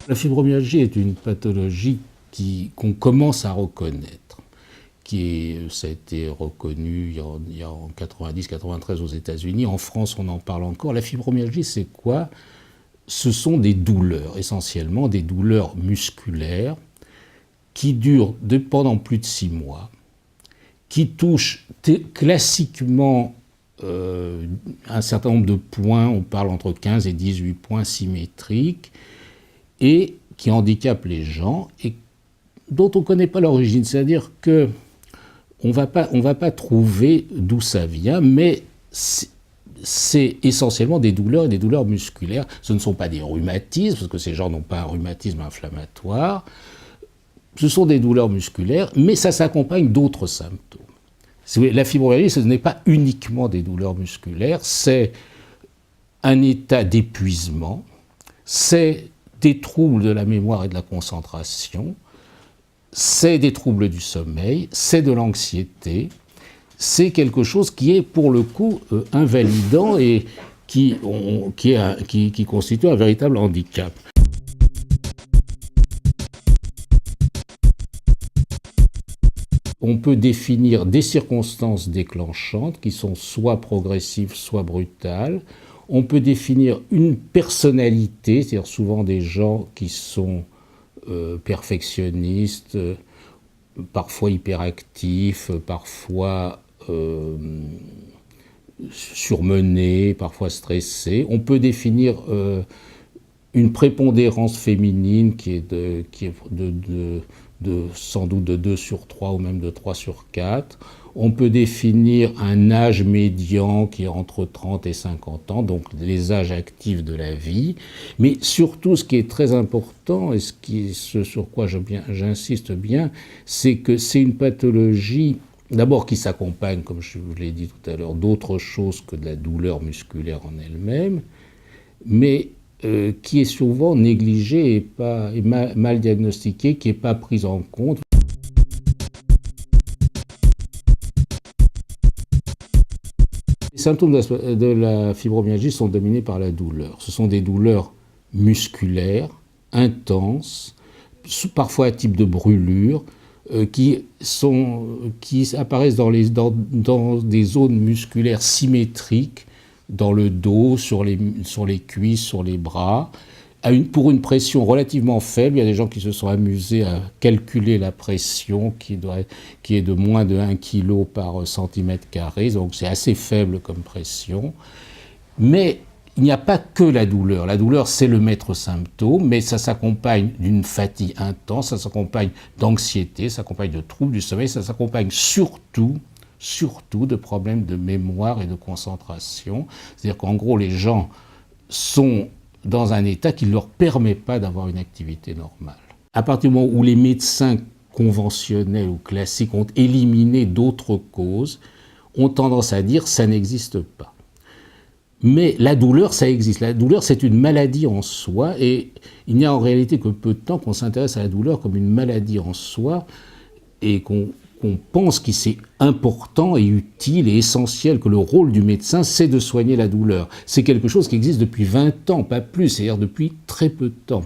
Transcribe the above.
La fibromyalgie est une pathologie qu'on commence à reconnaître, ça a été reconnu il y a en 90-93 aux États-Unis. En France, on en parle encore. La fibromyalgie, c'est quoi? Ce sont des douleurs, essentiellement des douleurs musculaires, qui durent pendant plus de 6 mois, qui touchent classiquement un certain nombre de points, on parle entre 15 et 18 points symétriques, et qui handicapent les gens, et dont on ne connaît pas l'origine. C'est-à-dire qu'on ne va pas trouver d'où ça vient, mais c'est essentiellement des douleurs et des douleurs musculaires. Ce ne sont pas des rhumatismes, parce que ces gens n'ont pas un rhumatisme inflammatoire. Ce sont des douleurs musculaires, mais ça s'accompagne d'autres symptômes. La fibromyalgie, ce n'est pas uniquement des douleurs musculaires, c'est un état d'épuisement, c'est des troubles de la mémoire et de la concentration, c'est des troubles du sommeil, c'est de l'anxiété, c'est quelque chose qui est pour le coup invalidant et qui constitue un véritable handicap. On peut définir des circonstances déclenchantes qui sont soit progressives, soit brutales. On peut définir une personnalité, c'est-à-dire souvent des gens qui sont perfectionnistes, parfois hyperactifs, parfois surmenés, parfois stressés. On peut définir une prépondérance féminine qui est sans doute de 2 sur 3 ou même de 3 sur 4. On peut définir un âge médian qui est entre 30 et 50 ans, donc les âges actifs de la vie. Mais surtout, ce qui est très important, et ce sur quoi j'insiste bien, c'est que c'est une pathologie, d'abord qui s'accompagne, comme je vous l'ai dit tout à l'heure, d'autres choses que de la douleur musculaire en elle-même, mais qui est souvent négligée et mal diagnostiquée, qui n'est pas prise en compte. Les symptômes de la fibromyalgie sont dominés par la douleur. Ce sont des douleurs musculaires, intenses, parfois à type de brûlure, qui apparaissent dans des zones musculaires symétriques, dans le dos, sur les cuisses, sur les bras, pour une pression relativement faible. Il y a des gens qui se sont amusés à calculer la pression qui est de moins de 1 kg par centimètre carré, donc c'est assez faible comme pression. Mais il n'y a pas que la douleur. La douleur, c'est le maître symptôme, mais ça s'accompagne d'une fatigue intense, ça s'accompagne d'anxiété, ça s'accompagne de troubles du sommeil, ça s'accompagne surtout de problèmes de mémoire et de concentration. C'est-à-dire qu'en gros, les gens sont dans un état qui ne leur permet pas d'avoir une activité normale. À partir du moment où les médecins conventionnels ou classiques ont éliminé d'autres causes, ont tendance à dire que ça n'existe pas. Mais la douleur, ça existe. La douleur, c'est une maladie en soi, et il n'y a en réalité que peu de temps qu'on s'intéresse à la douleur comme une maladie en soi, et qu'on pense que c'est important et utile et essentiel, que le rôle du médecin, c'est de soigner la douleur. C'est quelque chose qui existe depuis 20 ans, pas plus, c'est-à-dire depuis très peu de temps.